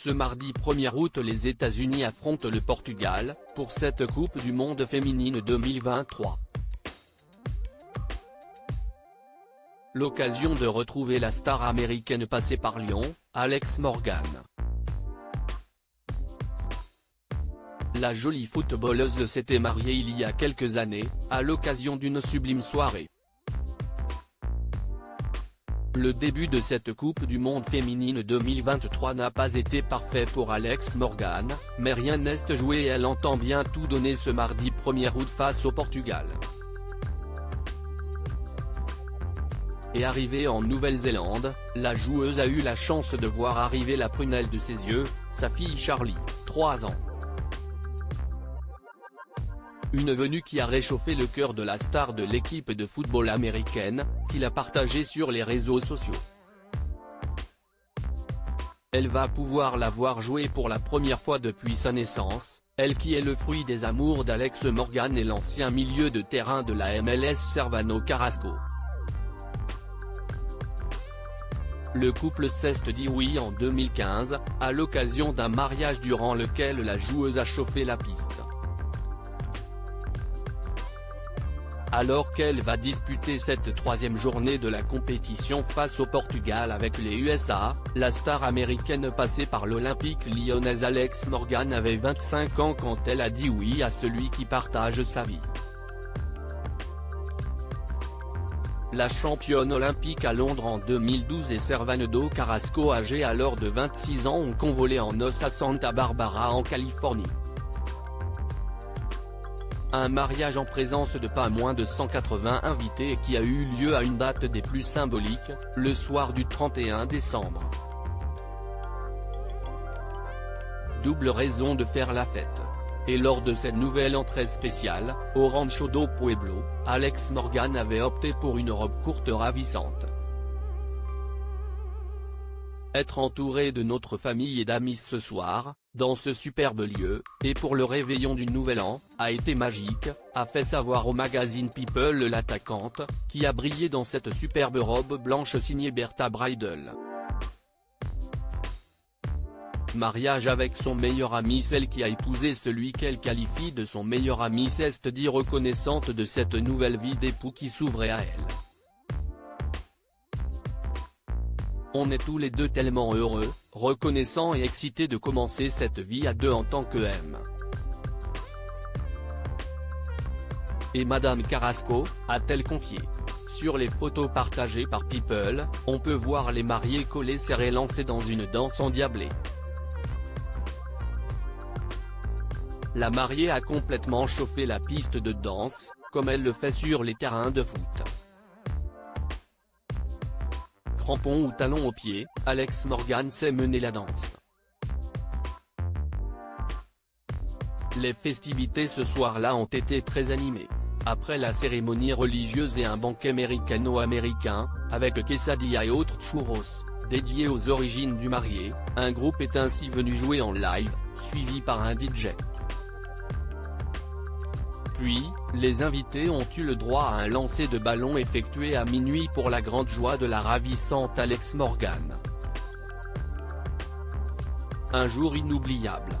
Ce mardi 1er août, les États-Unis affrontent le Portugal, pour cette Coupe du Monde féminine 2023. L'occasion de retrouver la star américaine passée par Lyon, Alex Morgan. La jolie footballeuse s'était mariée il y a quelques années, à l'occasion d'une sublime soirée. Le début de cette Coupe du Monde féminine 2023 n'a pas été parfait pour Alex Morgan, mais rien n'est joué et elle entend bien tout donner ce mardi 1er août face au Portugal. Et arrivée en Nouvelle-Zélande, la joueuse a eu la chance de voir arriver la prunelle de ses yeux, sa fille Charlie, 3 ans. Une venue qui a réchauffé le cœur de la star de l'équipe de football américaine, qui l'a partagée sur les réseaux sociaux. Elle va pouvoir la voir jouer pour la première fois depuis sa naissance, elle qui est le fruit des amours d'Alex Morgan et l'ancien milieu de terrain de la MLS Servando Carrasco. Le couple s'est dit oui en 2015, à l'occasion d'un mariage durant lequel la joueuse a chauffé la piste. Alors qu'elle va disputer cette 3e journée de la compétition face au Portugal avec les USA, la star américaine passée par l'Olympique lyonnaise Alex Morgan avait 25 ans quand elle a dit oui à celui qui partage sa vie. La championne olympique à Londres en 2012 et Servando Carrasco, âgée alors de 26 ans, ont convolé en noces à Santa Barbara en Californie. Un mariage en présence de pas moins de 180 invités et qui a eu lieu à une date des plus symboliques, le soir du 31 décembre. Double raison de faire la fête. Et lors de cette nouvelle entrée spéciale, au Rancho do Pueblo, Alex Morgan avait opté pour une robe courte ravissante. Être entouré de notre famille et d'amis ce soir, dans ce superbe lieu, et pour le réveillon du Nouvel An, a été magique, a fait savoir au magazine People l'attaquante, qui a brillé dans cette superbe robe blanche signée Bertha Bridal. Mariage avec son meilleur ami. Celle qui a épousé celui qu'elle qualifie de son meilleur ami s'est dit reconnaissante de cette nouvelle vie d'époux qui s'ouvrait à elle. On est tous les deux tellement heureux, reconnaissants et excités de commencer cette vie à deux en tant que M. Et Madame Carrasco, a-t-elle confié. Sur les photos partagées par People, on peut voir les mariés collés serrés lancés dans une danse endiablée. La mariée a complètement chauffé la piste de danse, comme elle le fait sur les terrains de foot. Crampons ou talons aux pieds, Alex Morgan sait mener la danse. Les festivités ce soir-là ont été très animées. Après la cérémonie religieuse et un banquet américano-américain, avec quesadillas et autres churros, dédiés aux origines du marié, un groupe est ainsi venu jouer en live, suivi par un DJ. Puis, les invités ont eu le droit à un lancer de ballon effectué à minuit pour la grande joie de la ravissante Alex Morgan. Un jour inoubliable.